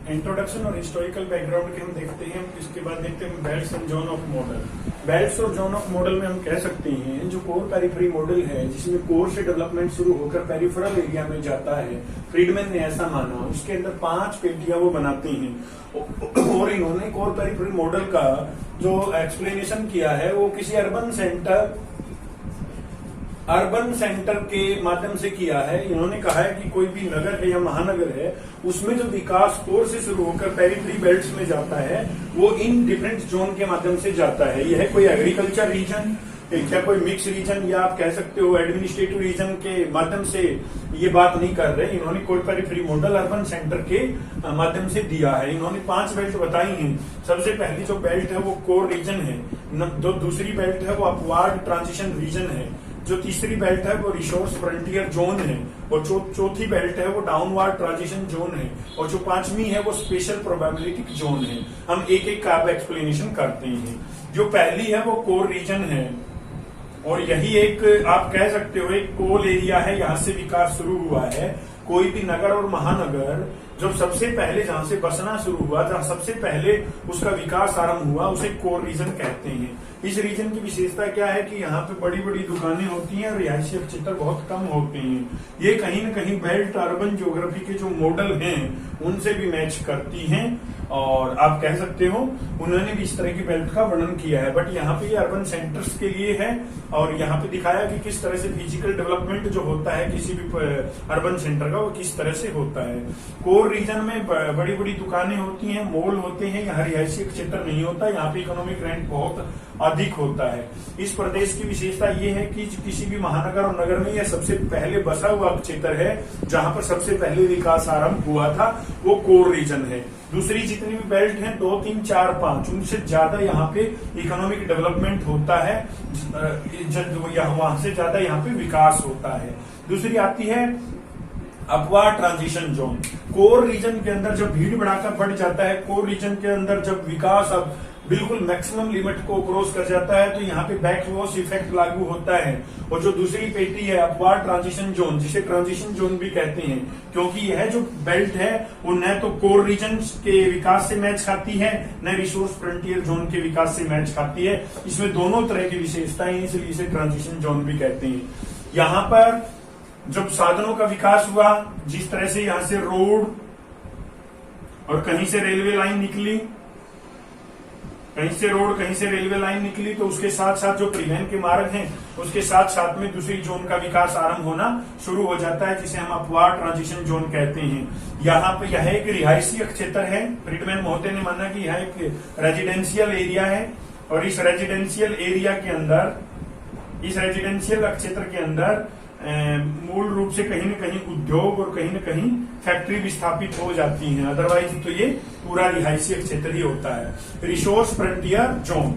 Introduction और historical background के हम देखते हैं। इसके बाद देखते हैं belts and zone of model. Belts और जोन ऑफ मॉडल में हम कह सकते हैं जो कोर पेरिफेरी मॉडल है, जिसमें कोर से डेवलपमेंट शुरू होकर पेरिफेरल एरिया में जाता है, फ्रीडमैन ने ऐसा माना। उसके अंदर 5 पेटियां वो बनाते हैं और इन्होंने कोर पेरिफेरी मॉडल का जो एक्सप्लेनेशन किया है वो किसी अर्बन सेंटर के माध्यम से किया है। इन्होंने कहा है कि कोई भी नगर है या महानगर है, उसमें जो विकास कोर से शुरू होकर पेरिफेरी बेल्ट्स में जाता है वो इन डिफरेंट जोन के माध्यम से जाता है। यह कोई एग्रीकल्चर रीजन क्या कोई मिक्स रीजन या आप कह सकते हो एडमिनिस्ट्रेटिव रीजन के माध्यम से ये बात नहीं कर रहे। इन्होंने core periphery model urban centre के माध्यम से दिया है। इन्होंने 5 बेल्ट बताई हैं। सबसे पहली जो बेल्ट है वो कोर रीजन है, जो दूसरी बेल्ट है वो अपवार्ड ट्रांजिशन रीजन है, जो तीसरी बेल्ट है वो रिसोर्स फ्रंटियर जोन है, और चौथी बेल्ट है वो डाउनवार्ड ट्रांजिशन जोन है, और जो 5वीं है वो स्पेशल प्रोबेबिलिटी जोन है। हम एक एक का एक्सप्लेनेशन करते हैं। जो पहली है वो कोर रीजन है, और यही एक आप कह सकते हो एक कोल एरिया है। यहाँ से विकास शुरू हुआ है। कोई भी नगर और महानगर जब सबसे पहले जहां से बसना शुरू हुआ, जहां सबसे पहले उसका विकास आरंभ हुआ, उसे कोर रीजन कहते हैं। इस रीजन की विशेषता क्या है कि यहाँ पे बड़ी बड़ी दुकानें होती हैं और रिहायशी क्षेत्र बहुत कम होते हैं। ये कहीं न कहीं बेल्ट अर्बन ज्योग्राफी के जो मॉडल हैं उनसे भी मैच करती हैं, और आप कह सकते हो उन्होंने भी इस तरह की बेल्ट का वर्णन किया है। बट यहाँ पे ये अर्बन सेंटर्स के लिए है, और यहाँ पे दिखाया कि किस तरह से फिजिकल डेवलपमेंट जो होता है किसी भी अर्बन सेंटर का वो किस तरह से होता है। कोर रीजन में बड़ी बड़ी दुकानें होती हैं, मॉल होते हैं। यहाँ रिहायशी क्षेत्र नहीं होता, यहाँ पे इकोनॉमिक रेंट बहुत अधिक होता है। इस प्रदेश की विशेषता ये है कि किसी भी महानगर और नगर में यह सबसे पहले बसा हुआ क्षेत्र है, जहां पर सबसे पहले विकास आरंभ हुआ था, वो कोर रीजन है। दूसरी जितनी भी बेल्ट हैं 2, 3, 4, 5 उनसे ज्यादा यहाँ पे इकोनॉमिक डेवलपमेंट होता है, वहां से ज्यादा यहाँ पे विकास होता है। दूसरी आती है upward transition zone. Core region के अंदर जब भीड़ बढ़ाकर बढ़ जाता है, कोर रीजन के अंदर जब विकास अब बिल्कुल मैक्सिमम लिमिट को क्रॉस कर जाता है, तो यहाँ पे बैकवॉश इफेक्ट लागू होता है। और जो दूसरी पेटी है अपवार्ड ट्रांजिशन जोन, जिसे ट्रांजिशन जोन भी कहते हैं, क्योंकि यह जो बेल्ट है वो न तो कोर रीजन के विकास से मैच खाती है, न रिसोर्स फ्रंटियर जोन के विकास से मैच खाती है। इसमें दोनों तरह की विशेषताएं, इसलिए इसे ट्रांजिशन जोन भी कहते हैं। यहाँ पर जब साधनों का विकास हुआ, जिस तरह से यहाँ से रोड और कहीं से रेलवे लाइन निकली, कहीं से रोड कहीं से रेलवे लाइन निकली, तो उसके साथ साथ जो परिवहन के मार्ग हैं उसके साथ साथ में दूसरी जोन का विकास आरंभ होना शुरू हो जाता है, जिसे हम अपवार्ड ट्रांजिशन जोन कहते हैं। यहाँ पे यह एक रिहायशी क्षेत्र है। फ्रीडमैन महोदय ने माना कि यह एक रेजिडेंशियल एरिया है, और इस रेजिडेंशियल एरिया के अंदर, इस रेजिडेंशियल क्षेत्र के अंदर मूल रूप से कहीं न कहीं उद्योग और कहीं न कहीं फैक्ट्री भी स्थापित हो जाती हैं। अदरवाइज तो ये पूरा रिहायशी क्षेत्र ही होता है। Resource frontier zone,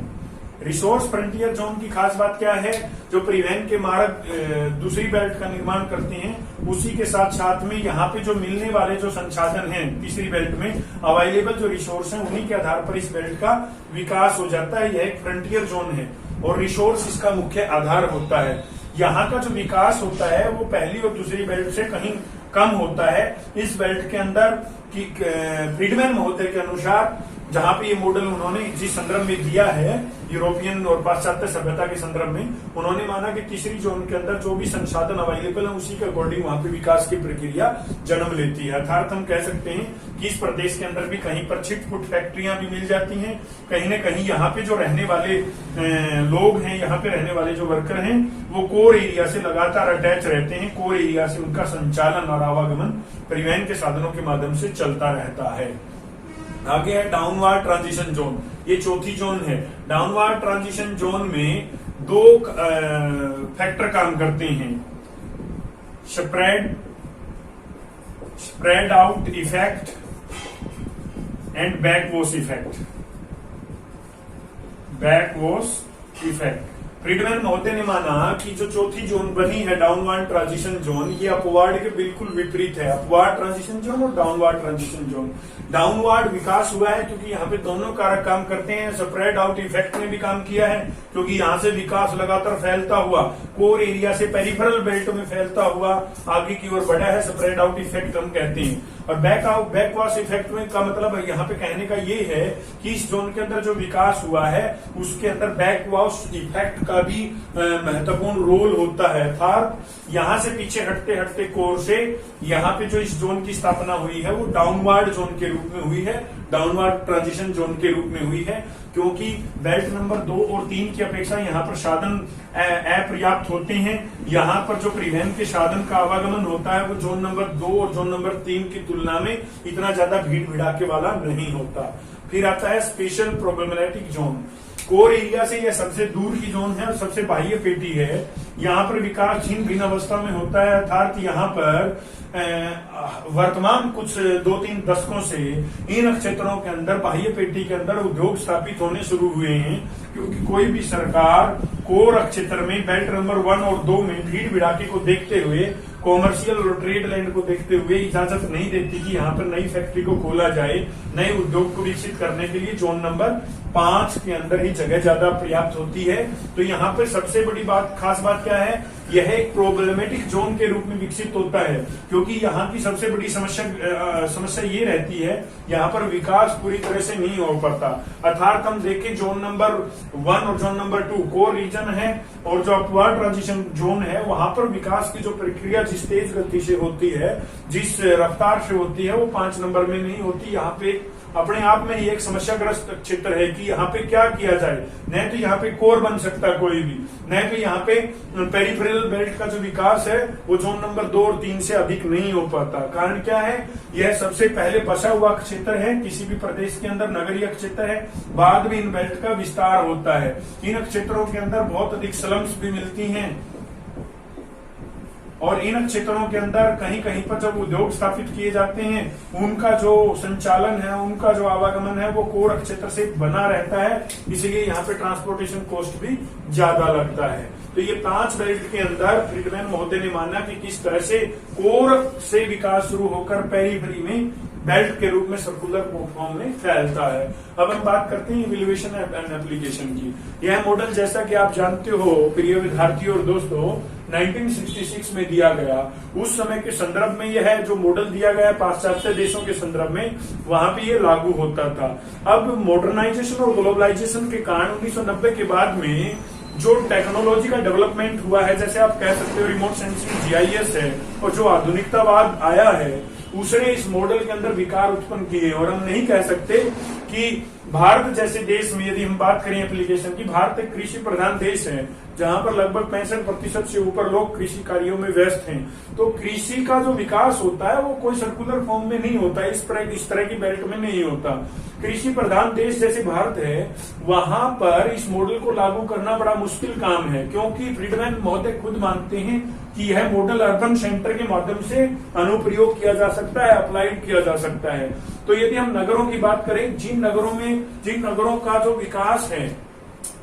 resource frontier zone की खास बात क्या है? जो परिवहन के मार्ग दूसरी बेल्ट का निर्माण करते हैं, उसी के साथ साथ में यहाँ पे जो मिलने वाले जो संसाधन हैं तीसरी बेल्ट में अवेलेबल जो रिसोर्स हैं, उन्हीं के आधार पर इस बेल्ट का विकास हो जाता है। यह एक फ्रंटियर जोन है और रिसोर्स इसका मुख्य आधार होता है। यहाँ का जो विकास होता है वो पहली और दूसरी बेल्ट से कहीं कम होता है। इस बेल्ट के अंदर की फ्रीडमैन महोदय के अनुसार, जहां पे ये मॉडल उन्होंने जिस संदर्भ में दिया है, यूरोपियन और पाश्चात्य सभ्यता के संदर्भ में, उन्होंने माना कि तीसरी जोन के अंदर जो भी संसाधन अवेलेबल है उसी के अकॉर्डिंग वहां पे विकास की प्रक्रिया जन्म लेती है। अर्थात हम कह सकते हैं कि इस प्रदेश के अंदर भी कहीं पर छिटपुट फैक्ट्रियां भी मिल जाती हैं, कहीं न कहीं यहाँ पे जो रहने वाले लोग हैं, यहाँ पे रहने वाले जो वर्कर हैं, वो कोर एरिया से लगातार अटैच रहते हैं। कोर एरिया से उनका संचालन और आवागमन परिवहन के साधनों के माध्यम से चलता रहता है। आगे है डाउनवार्ड ट्रांजिशन जोन, ये चौथी जोन है। डाउनवार्ड ट्रांजिशन जोन में 2 फैक्टर काम करते हैं, spread out effect and backwash effect. Backwash effect, Friedman महोदय ने माना कि जो चौथी जोन बनी है डाउनवार्ड ट्रांजिशन जोन, ये अपवार्ड के बिल्कुल विपरीत है। अपवार्ड ट्रांजिशन जोन और डाउनवार्ड ट्रांजिशन जोन, डाउनवार्ड विकास हुआ है क्योंकि यहाँ पे दोनों कारक काम करते हैं। स्प्रेड आउट इफेक्ट ने भी काम किया है क्योंकि यहाँ से विकास लगातार फैलता हुआ कोर एरिया से पेरिफेरल बेल्ट में फैलता हुआ आगे की ओर बढ़ा है। स्प्रेड आउट इफेक्ट हम कहते हैं। और बैकवाश इफेक्ट में का मतलब यहाँ पे कहने का ये है कि इस जोन के अंदर जो विकास हुआ है उसके अंदर बैकवाश इफेक्ट का भी महत्वपूर्ण रोल होता है। अर्थात यहाँ से पीछे हटते हटते कोर से यहाँ पे जो इस जोन की स्थापना हुई है वो डाउनवर्ड जोन के रूप में हुई है, डाउनवर्ड ट्रांजिशन जोन के रूप में हुई है, क्योंकि बेल्ट नंबर 2 और 3 की अपेक्षा यहाँ पर साधन अपर्याप्त होते हैं। यहाँ पर जो परिवहन के साधन का आवागमन होता है वो जोन नंबर 2 और जोन नंबर 3 की तुलना में इतना ज्यादा भीड़ भिड़ाके वाला नहीं होता। फिर आता है special problematic zone. Core area से यह सबसे दूर की जोन है और सबसे बाह्य पेटी है। यहाँ पर विकास छीन भिन्न अवस्था में होता है, अर्थात यहाँ पर वर्तमान कुछ 2-3 दशकों से इन क्षेत्रों के अंदर बाह्य पेटी के अंदर उद्योग स्थापित होने शुरू हुए हैं, क्योंकि कोई भी सरकार कोर क्षेत्र में बेल्ट नंबर 1 और 2 में भीड़ भिड़ाके को देखते हुए, कॉमर्शियल और ट्रेड लैंड को देखते हुए इजाजत नहीं देती कि यहाँ पर नई फैक्ट्री को खोला जाए, नए उद्योग को विकसित करने के लिए जोन नंबर 5 के अंदर ही जगह ज्यादा पर्याप्त होती है। तो यहाँ पर सबसे बड़ी खास बात क्या है, यह एक प्रॉब्लमेटिक जोन के रूप में विकसित होता है, क्योंकि यहाँ की सबसे बड़ी समस्या ये रहती है, यहाँ पर विकास पूरी तरह से नहीं हो पाता। अर्थात हम देखें जोन नंबर 1 और जोन नंबर 2 कोर रीजन है और जो अपवर्ड ट्रांजिशन जोन है, वहां पर विकास की जो प्रक्रिया जिस तेज गति से होती है, जिस रफ्तार से होती है, वो 5 नंबर में नहीं होती। यहाँ पे अपने आप में ही एक समस्याग्रस्त क्षेत्र है कि यहाँ पे क्या किया जाए। न तो यहाँ पे कोर बन सकता कोई भी, न तो यहाँ पे पेरिफेरल बेल्ट का जो विकास है वो जोन नंबर 2 और 3 से अधिक नहीं हो पाता। कारण क्या है, यह सबसे पहले बसा हुआ क्षेत्र है, किसी भी प्रदेश के अंदर नगरीय क्षेत्र है, बाद में इन बेल्ट का विस्तार होता है। इन क्षेत्रों के अंदर बहुत अधिक स्लम्स भी मिलती हैं और इन क्षेत्रों के अंदर कहीं कहीं पर जब उद्योग स्थापित किए जाते हैं, उनका जो संचालन है, उनका जो आवागमन है वो कोर क्षेत्र से बना रहता है, इसलिए यहाँ पे ट्रांसपोर्टेशन कॉस्ट भी ज्यादा लगता है। तो ये 5 बेल्ट के अंदर फ्रीडमैन महोदय ने माना कि किस तरह से कोर से विकास शुरू होकर पेरिफेरी में बेल्ट के रूप में सर्कुलर फॉर्म में फैलता है। अब हम बात करते हैं इवैल्यूएशन एंड एप्लीकेशन की। यह मॉडल जैसा कि आप जानते हो प्रिय विद्यार्थियों और दोस्तों, 1966 में दिया गया। उस समय के संदर्भ में यह जो मॉडल दिया गया पाश्चात्य देशों के संदर्भ में, वहां पे ये लागू होता था। अब मॉडर्नाइजेशन और ग्लोबलाइजेशन के कारण 1990 के बाद में जो टेक्नोलॉजी का डेवलपमेंट हुआ है, जैसे आप कह सकते हो रिमोट सेंसिंग जीआईएस है, और जो आधुनिकतावाद आया है उसने इस मॉडल के अंदर विकार उत्पन्न किए। और हम नहीं कह सकते कि भारत जैसे देश में, यदि हम बात करें एप्लीकेशन की, भारत एक कृषि प्रधान देश है जहां पर लगभग 65% से ऊपर लोग कृषि कार्यों में व्यस्त हैं। तो कृषि का जो विकास होता है वो कोई सर्कुलर फॉर्म में नहीं होता, इस तरह की बेल्ट में नहीं होता। कृषि प्रधान देश जैसे भारत है, वहां पर इस मॉडल को लागू करना बड़ा मुश्किल काम है, क्योंकि फ्रीडमैन महोदय खुद मानते हैं कि यह मॉडल अर्बन सेंटर के माध्यम से अनुप्रयोग किया जा सकता है, अप्लाइड किया जा सकता है। तो यदि हम नगरों की बात करें, जिन नगरों का जो विकास है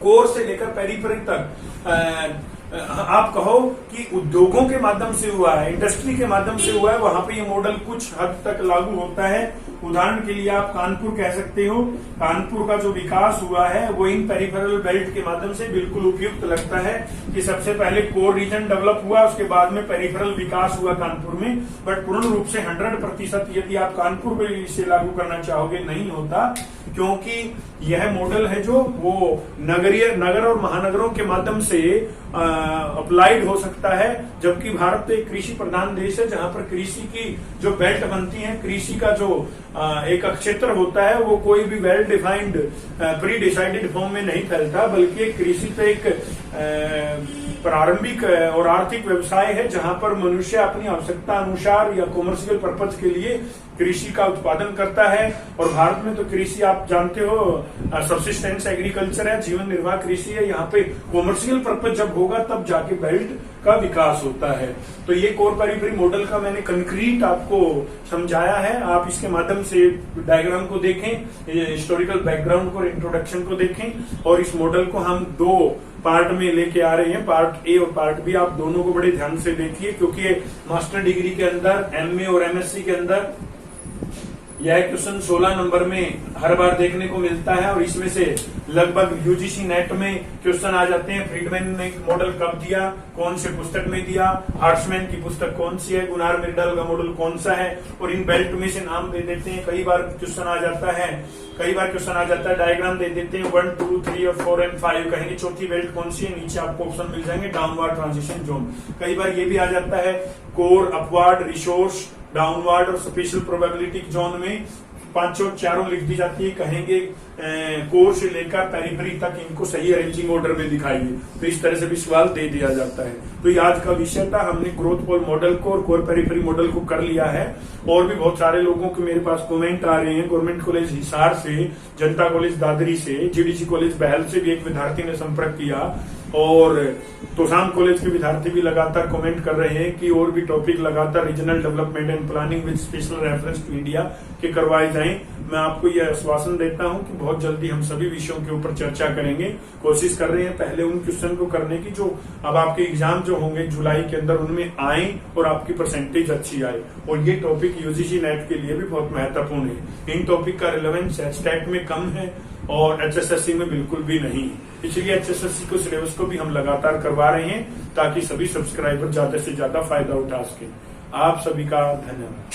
कोर से लेकर पेरिफेरी तक, आप कहो कि उद्योगों के माध्यम से हुआ है, इंडस्ट्री के माध्यम से हुआ है, वहां पे ये मॉडल कुछ हद तक लागू होता है। उदाहरण के लिए आप कानपुर कह सकते हो, कानपुर का जो विकास हुआ है वो इन पेरिफेरल बेल्ट के माध्यम से बिल्कुल उपयुक्त लगता है कि सबसे पहले कोर रीजन डेवलप हुआ, उसके बाद में पेरिफेरल विकास हुआ कानपुर में। बट पूर्ण रूप से 100% यदि आप कानपुर में इसे लागू करना चाहोगे नहीं होता, क्योंकि यह मॉडल है जो वो नगर और महानगरों के माध्यम से अप्लाइड हो सकता है, जबकि भारत तो एक कृषि प्रधान देश है जहां पर कृषि की जो बेल्ट बनती है, कृषि का जो एक क्षेत्र होता है वो कोई भी well defined pre decided form में नहीं फैलता, बल्कि कृषि तो एक प्रारंभिक और आर्थिक व्यवसाय है जहां पर मनुष्य अपनी आवश्यकता अनुसार या कॉमर्शियल पर्पज के लिए कृषि का उत्पादन करता है। और भारत में तो कृषि आप जानते हो सब्सिस्टेंस एग्रीकल्चर है, जीवन निर्वाह कृषि है। यहाँ पे कॉमर्शियल पर्पज जब होगा तब जाके बेल्ट का विकास होता है। तो ये कोर पेरिफेरी मॉडल का मैंने कंक्रीट आपको समझाया है। आप इसके माध्यम से डायग्राम को देखें, हिस्टोरिकल बैकग्राउंड को, इंट्रोडक्शन को देखें, और इस मॉडल को हम 2 पार्ट में लेके आ रहे हैं, पार्ट ए और पार्ट बी। आप दोनों को बड़े ध्यान से देखिए, क्योंकि मास्टर डिग्री के अंदर, एमए और एमएससी के अंदर यह क्वेश्चन 16 नंबर में हर बार देखने को मिलता है और इसमें से लगभग यूजीसी नेट में क्वेश्चन आ जाते हैं। फ्रीडमैन ने मॉडल कब दिया, कौन से पुस्तक में दिया, हार्ट्समैन की पुस्तक कौन सी है, गुनार मिर्डाल का मॉडल कौन सा है, और इन बेल्ट में से नाम दे देते हैं। कई बार क्वेश्चन आ जाता है डायग्राम दे देते हैं 1, 2, 3 और 4 और 5 कहेंगे चौथी बेल्ट कौन सी है, नीचे आपको ऑप्शन मिल जाएंगे डाउनवर्ड ट्रांजिशन जोन। कई बार ये भी आ जाता है कोर, अपवर्ड, रिसोर्स, डाउनवर्ड और स्पेशल प्रोबेबिलिटी जोन में पांचों चारों लिख दी जाती है। कहेंगे कोर से लेकर पेरिफेरी तक इनको सही अरेंजिंग ऑर्डर में दिखाइए, तो इस तरह से भी सवाल दे दिया जाता है। तो ये आज का विषय था। हमने ग्रोथ पोल मॉडल को और कोर पेरिफेरी मॉडल को कर लिया है। और भी बहुत सारे लोगों के मेरे पास कमेंट आ रहे हैं। गवर्नमेंट कॉलेज हिसार से, जनता कॉलेज दादरी से, जीडीसी कॉलेज बहल से भी एक विद्यार्थी ने संपर्क किया और तोशाम कॉलेज के विद्यार्थी भी लगातार कमेंट कर रहे हैं कि और भी टॉपिक लगातार regional development and planning with special reference to India के करवाए जाएं। मैं आपको यह आश्वासन देता हूं कि बहुत जल्दी हम सभी विषयों के ऊपर चर्चा करेंगे। कोशिश कर रहे हैं पहले उन क्वेश्चन को करने की जो अब आपके एग्जाम जो होंगे जुलाई के अंदर उनमें आए और आपकी परसेंटेज अच्छी आए। और ये टॉपिक यूजीसी नेट के लिए भी बहुत महत्वपूर्ण है। इन टॉपिक का रिलेवेंस स्टैट में कम है और एचएसएससी में बिल्कुल भी नहीं। इसलिए एचएसएससी को सिलेबस को भी हम लगातार करवा रहे हैं ताकि सभी सब्सक्राइबर ज्यादा से ज्यादा फायदा उठा सके। आप सभी का धन्यवाद।